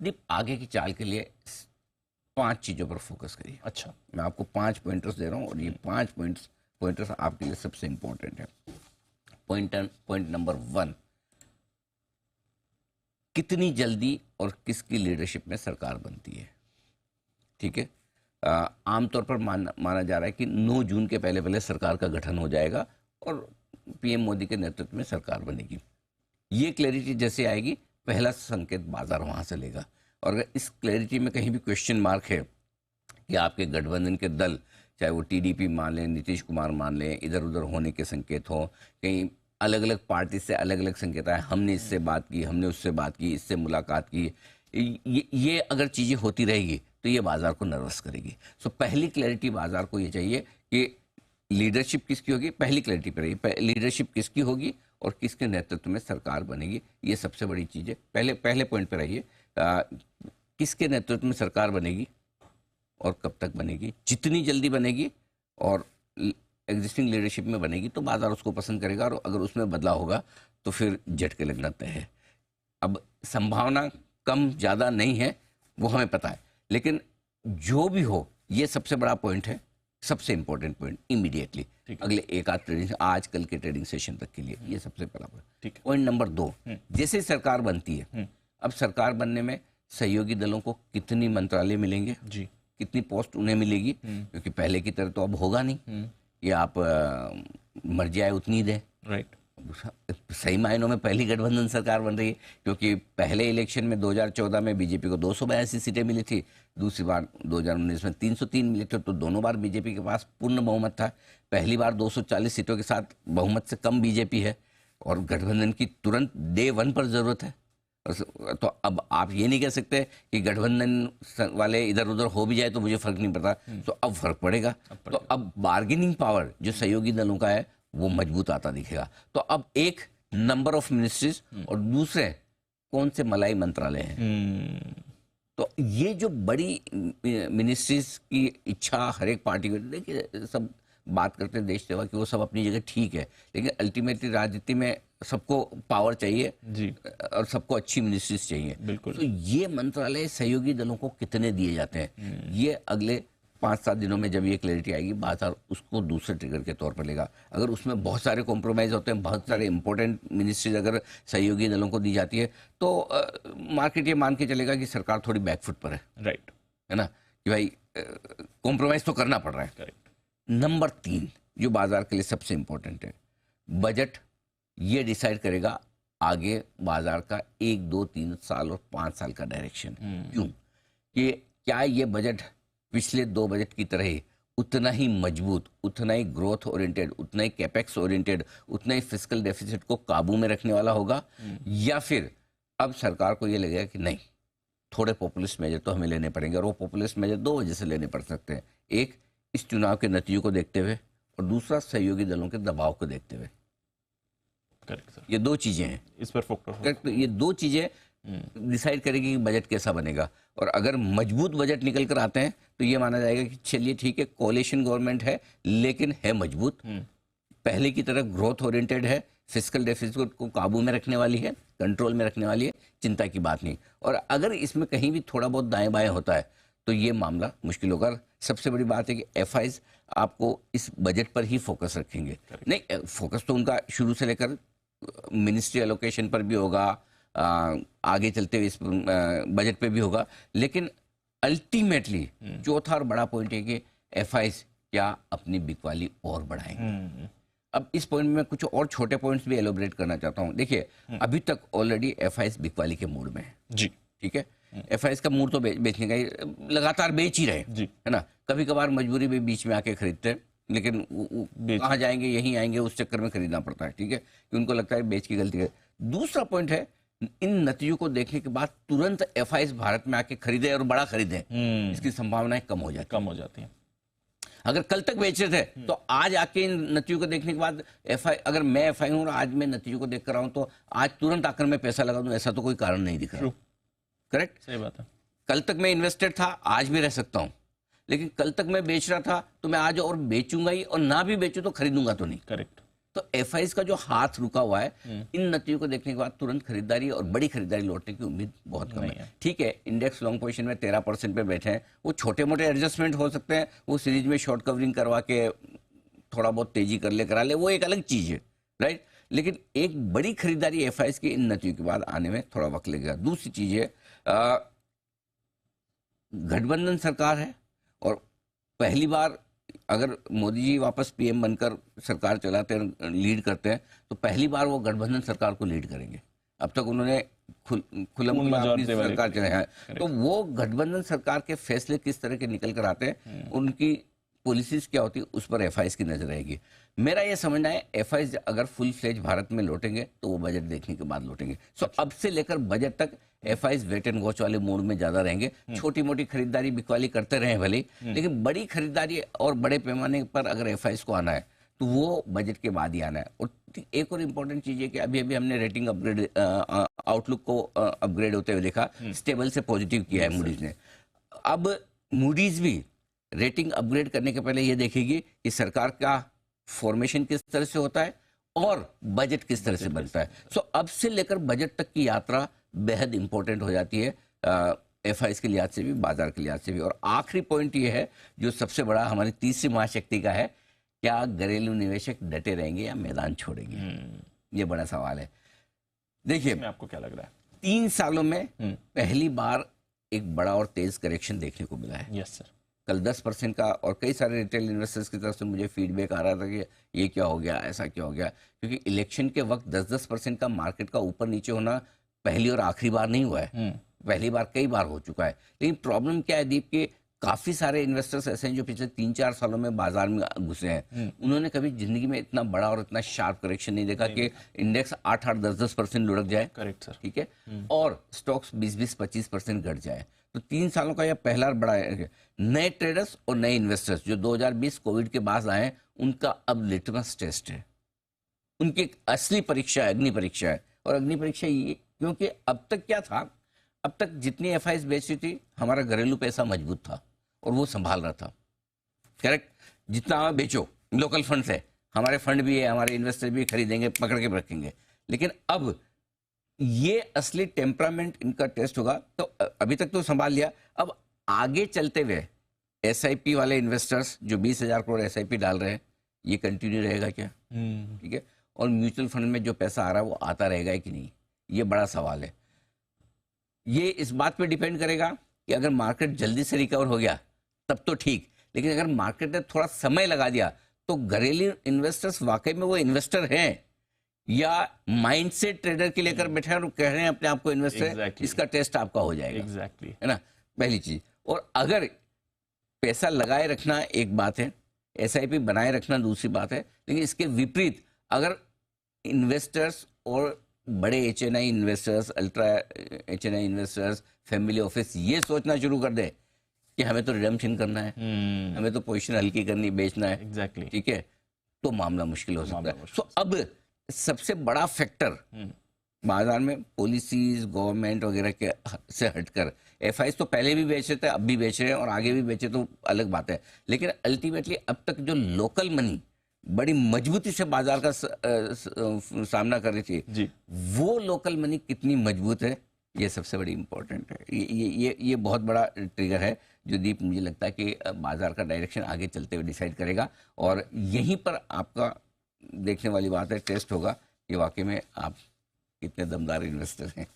दीप आगे की चाल के लिए 5 चीजों पर फोकस करिए। अच्छा, मैं आपको 5 पॉइंटर्स दे रहा हूँ और ये 5 पॉइंटर्स आपके लिए सबसे इंपॉर्टेंट है। पॉइंट नंबर 1, कितनी जल्दी और किसकी लीडरशिप में सरकार बनती है। ठीक है, आमतौर पर माना जा रहा है कि 9 जून के पहले पहले सरकार का गठन हो जाएगा और पीएम मोदी के नेतृत्व में सरकार बनेगी। ये क्लैरिटी जैसे आएगी, पहला संकेत बाजार वहां से लेगा। और अगर इस क्लैरिटी में कहीं भी क्वेश्चन मार्क है कि आपके गठबंधन के दल, चाहे वो टीडीपी मान लें, नीतीश कुमार मान लें, इधर उधर होने के संकेत हो, कहीं अलग अलग पार्टी से अलग अलग संकेत आए, हमने इससे बात की, हमने उससे बात की, इससे मुलाकात की, ये अगर चीज़ें होती रहेगी तो ये बाजार को नर्वस करेगी। सो पहली क्लैरिटी बाजार को ये चाहिए कि लीडरशिप किसकी होगी। पहली क्लैरिटी पर रही, लीडरशिप किसकी होगी और किसके नेतृत्व में सरकार बनेगी, ये सबसे बड़ी चीज़ है। पहले पॉइंट पर रहिए, किसके नेतृत्व में सरकार बनेगी और कब तक बनेगी। जितनी जल्दी बनेगी और एग्जिस्टिंग लीडरशिप में बनेगी तो बाजार उसको पसंद करेगा, और अगर उसमें बदलाव होगा तो फिर झटके लगना तय है। अब संभावना कम ज़्यादा नहीं है, वो हमें पता है, लेकिन जो भी हो ये सबसे बड़ा पॉइंट है, सबसे इंपॉर्टेंट पॉइंट इमीडिएटली अगले एक आध ट्रेडिंग, आज कल के ट्रेडिंग सेशन तक के लिए ये सबसे बड़ा पॉइंट। पॉइंट नंबर 2, जैसे सरकार बनती है, अब सरकार बनने में सहयोगी दलों को कितनी मंत्रालय मिलेंगे जी, कितनी पोस्ट उन्हें मिलेगी, क्योंकि पहले की तरह तो अब होगा नहीं, ये आप मर्जी आए उतनी दें। राइट, सही मायनों में पहली गठबंधन सरकार बन रही है, क्योंकि पहले इलेक्शन में 2014 में बीजेपी को 282 सीटें मिली थी, दूसरी बार 2019 में 303 मिले थे, तो दोनों बार बीजेपी के पास पूर्ण बहुमत था। पहली बार 240 सीटों के साथ बहुमत से कम बीजेपी है, और गठबंधन की तुरंत डे 1 पर जरूरत है। तो अब आप ये नहीं कह सकते कि गठबंधन वाले इधर उधर हो भी जाए तो मुझे फर्क नहीं पड़ता, तो अब फर्क पड़ेगा। तो अब बार्गेनिंग पावर जो सहयोगी दलों का है वो मजबूत आता दिखेगा। तो अब एक नंबर ऑफ मिनिस्ट्रीज और दूसरे कौन से मलाई मंत्रालय हैं, तो ये जो बड़ी मिनिस्ट्रीज की इच्छा हर एक पार्टी को, देखिए सब बात करते हैं देश सेवा की, वो सब अपनी जगह ठीक है, लेकिन अल्टीमेटली राजनीति में सबको पावर चाहिए जी, और सबको अच्छी मिनिस्ट्रीज चाहिए। बिल्कुल। तो ये मंत्रालय सहयोगी दलों को कितने दिए जाते हैं, ये अगले 5-7 दिनों में जब ये क्लैरिटी आएगी, बाजार उसको दूसरे ट्रिगर के तौर पर लेगा। अगर उसमें बहुत सारे कॉम्प्रोमाइज होते हैं, बहुत सारे इंपॉर्टेंट मिनिस्ट्रीज अगर सहयोगी दलों को दी जाती है, तो मार्केट ये मान के चलेगा कि सरकार थोड़ी बैकफुट पर है। राइट, है ना, कि भाई कॉम्प्रोमाइज तो करना पड़ रहा है। करेक्ट। नंबर 3 जो बाजार के लिए सबसे इंपॉर्टेंट है, बजट ये डिसाइड करेगा आगे बाजार का 1, 2, 3 साल और 5 साल का डायरेक्शन। क्यों कि क्या ये बजट पिछले 2 बजट की तरह ही उतना ही मजबूत, उतना ही ग्रोथ ओरिएंटेड, उतना ही कैपेक्स ओरिएंटेड, उतना ही फिस्कल डेफिसिट को काबू में रखने वाला होगा, या फिर अब सरकार को ये लगेगा कि नहीं, थोड़े पॉपुलिस्ट मेजर तो हमें लेने पड़ेंगे। और वो पॉपुलिस्ट मेजर 2 वजह से लेने पड़ सकते हैं, एक इस चुनाव के नतीजों को देखते हुए, और दूसरा सहयोगी दलों के दबाव को देखते हुए। करेक्ट सर, ये 2 चीजें हैं, इस पर फोकस करेक्ट। ये 2 चीजें डिसाइड करेगी कि बजट कैसा बनेगा। और अगर मजबूत बजट निकल कर आते हैं तो ये माना जाएगा कि चलिए ठीक है, कोalition गवर्नमेंट है लेकिन है मजबूत, पहले की तरह ग्रोथ ओरिएंटेड है, फिस्कल डेफिसिट को काबू में रखने वाली है, कंट्रोल में रखने वाली है, चिंता की बात नहीं। और अगर इसमें कहीं भी थोड़ा बहुत दाएं बाएं होता है तो ये मामला मुश्किल होगा। सबसे बड़ी बात है कि एफआईज आपको इस बजट पर ही फोकस रखेंगे। नहीं, फोकस तो उनका शुरू से लेकर मिनिस्ट्री एलोकेशन पर भी होगा, आगे चलते हुए इस बजट पे भी होगा, लेकिन अल्टीमेटली चौथा और बड़ा पॉइंट है कि एफआईज क्या अपनी बिकवाली और बढ़ाएंगे। अब इस पॉइंट में कुछ और छोटे पॉइंट्स भी एलोबरेट करना चाहता हूं। देखिए, अभी तक ऑलरेडी एफआईज बिकवाली के मूड में है जी, ठीक है। एफआईज का मूड तो बेचने का ही, लगातार बेच ही रहे जी, है ना। कभी कभार मजबूरी भी बीच में आके खरीदते हैं, लेकिन कहाँ जाएंगे, यहीं आएंगे, उस चक्कर में खरीदना पड़ता है, ठीक है, कि उनको लगता है बेच की गलती है। दूसरा पॉइंट है, इन नतीजों को देखने के बाद तुरंत एफआईज भारत में आके खरीदे और बड़ा खरीदे, इसकी संभावनाएं कम हो जाती हैं। अगर कल तक बेच रहे थे तो आज आके इन नतीजों को देखने के बाद अगर मैं एफआई हूं और आज मैं नतीजों को देख कर आऊं तो आज तुरंत आकर मैं पैसा लगा दूं, ऐसा तो कोई कारण नहीं दिख रहा। करेक्ट, सही बात है। कल तक मैं इन्वेस्टेड था, आज भी रह सकता हूं, लेकिन कल तक मैं बेच रहा था तो मैं आज और बेचूंगा ही, और ना भी बेचूं तो खरीदूंगा तो नहीं। करेक्ट, तो एफआईज का जो हाथ रुका हुआ है, इन नतीजों को देखने के बाद तुरंत खरीदारी और बड़ी खरीदारी लौटने की उम्मीद बहुत कम है। ठीक है, इंडेक्स लॉन्ग पोजीशन में 13% पे बैठे हैं, वो छोटे मोटे एडजस्टमेंट हो सकते हैं, वो सीरीज में शॉर्ट कवरिंग करवा के थोड़ा बहुत तेजी कर ले करा ले, वो एक अलग चीज है, राइट। लेकिन एक बड़ी खरीदारी एफआईज की इन नतीजों के बाद आने में थोड़ा वक्त लगेगा। दूसरी चीज है, गठबंधन सरकार है और पहली बार अगर मोदी जी वापस पीएम बनकर सरकार चलाते हैं, लीड करते हैं, तो पहली बार वो गठबंधन सरकार को लीड करेंगे। अब तक उन्होंने खुल्लम अपनी सरकार चलाया है, तो वो गठबंधन सरकार के फैसले किस तरह के निकल कर आते हैं, उनकी पॉलिसीज क्या होती है, उस पर एफआईज की नजर रहेगी। मेरा ये समझना है एफआईज अगर फुल फ्लेज भारत में लौटेंगे तो वो बजट देखने के बाद लौटेंगे। सो अब से लेकर बजट तक एफआईज वेट एंड वॉच वाले मोड में ज्यादा रहेंगे। छोटी मोटी खरीदारी बिकवाली करते रहे भले, लेकिन बड़ी खरीदारी और बड़े पैमाने पर अगर एफआईज को आना है तो वो बजट के बाद ही आना है। और एक और इम्पोर्टेंट चीज है कि अभी अभी हमने रेटिंग अपग्रेड, आउटलुक को अपग्रेड होते हुए देखा, स्टेबल से पॉजिटिव किया है मूडीज ने। अब मूडीज भी रेटिंग अपग्रेड करने के पहले ये देखेगी कि सरकार का फॉर्मेशन किस तरह से होता है और बजट किस तरह से बनता है। सो अब से लेकर बजट तक की यात्रा बेहद इंपॉर्टेंट हो जाती है, एफआईज के लिहाज से भी, बाजार के लिहाज से भी। और आखिरी पॉइंट ये है जो सबसे बड़ा हमारी तीसरी महाशक्ति का है, क्या घरेलू निवेशक डटे रहेंगे या मैदान छोड़ेंगे, ये बड़ा सवाल है। देखिए, आपको क्या लग रहा है? 3 सालों में पहली बार एक बड़ा और तेज करेक्शन देखने को मिला है। Yes sir. कल 10% का, और कई सारे रिटेल इन्वेस्टर्स की तरफ से मुझे फीडबैक आ रहा था कि ये क्या हो गया, ऐसा क्या हो गया, क्योंकि इलेक्शन के वक्त 10-10% का मार्केट का ऊपर नीचे होना पहली और आखिरी बार नहीं हुआ है, पहली बार कई बार हो चुका है। लेकिन प्रॉब्लम क्या है दीप, के काफी सारे इन्वेस्टर्स ऐसे हैं जो पिछले 3-4 सालों में बाजार में घुसे हैं, उन्होंने कभी जिंदगी में इतना बड़ा और इतना शार्प करेक्शन नहीं देखा कि इंडेक्स 8-8, 10-10% लुढ़क जाए। Correct sir. ठीक है, और स्टॉक्स 20-20, 25% घट जाए। तो 3 सालों का यह पहला बड़ा है। नए ट्रेडर्स और नए इन्वेस्टर्स जो 2020 कोविड के बाद आए, उनका अब लिटमस टेस्ट है, उनकी एक असली परीक्षा है, अग्नि परीक्षा है। और अग्नि परीक्षा ये, क्योंकि अब तक क्या था, अब तक जितनी एफआईज बेची थी, हमारा घरेलू पैसा मजबूत था और वो संभाल रहा था, करेक्ट। जितना बेचो, लोकल फंड है, हमारे फंड भी है, हमारे इन्वेस्टर भी खरीदेंगे, पकड़ के रखेंगे। लेकिन अब ये असली टेम्परामेंट इनका टेस्ट होगा। तो अभी तक तो संभाल लिया, अब आगे चलते हुए एसआईपी वाले इन्वेस्टर्स जो 20,000 करोड़ एसआईपी डाल रहे हैं, ये कंटिन्यू रहेगा क्या? ठीक है, और म्यूचुअल फंड में जो पैसा आ रहा है वो आता रहेगा कि नहीं, ये बड़ा सवाल है। ये इस बात पे डिपेंड करेगा कि अगर मार्केट जल्दी से रिकवर हो गया तब तो ठीक, लेकिन अगर मार्केट ने थोड़ा समय लगा दिया तो घरेलू इन्वेस्टर्स वाकई में वो इन्वेस्टर हैं या माइंडसेट ट्रेडर के लेकर बैठे हैं और कह रहे हैं अपने आप को इन्वेस्टर, इसका टेस्ट आपका हो जाएगा। है ना, पहली चीज। और अगर पैसा लगाए रखना एक बात है, एसआईपी बनाए रखना दूसरी बात है, लेकिन इसके विपरीत अगर इन्वेस्टर्स और बड़े HNI investors, ultra HNI investors, family office ये सोचना शुरू कर दे कि हमें तो रिडम्पशन करना है, हमें तो पोजीशन हल्की करनी, बेचना है, ठीक है, तो मामला मुश्किल हो सकता है। तो अब सबसे बड़ा फैक्टर बाजार में पॉलिसीज, गवर्नमेंट वगैरह के से हटकर, एफआईज तो पहले भी बेच रहे थे, अब भी बेच रहे हैं और आगे भी बेचे तो अलग बात है, लेकिन अल्टीमेटली अब तक जो लोकल मनी बड़ी मजबूती से बाजार का सामना कर रही थी, वो लोकल मनी कितनी मजबूत है, ये सबसे बड़ी इंपॉर्टेंट है। ये बहुत बड़ा ट्रिगर है जो दीप मुझे लगता है कि बाजार का डायरेक्शन आगे चलते हुए डिसाइड करेगा। और यहीं पर आपका देखने वाली बात है, टेस्ट होगा कि वाकई में आप कितने दमदार इन्वेस्टर हैं।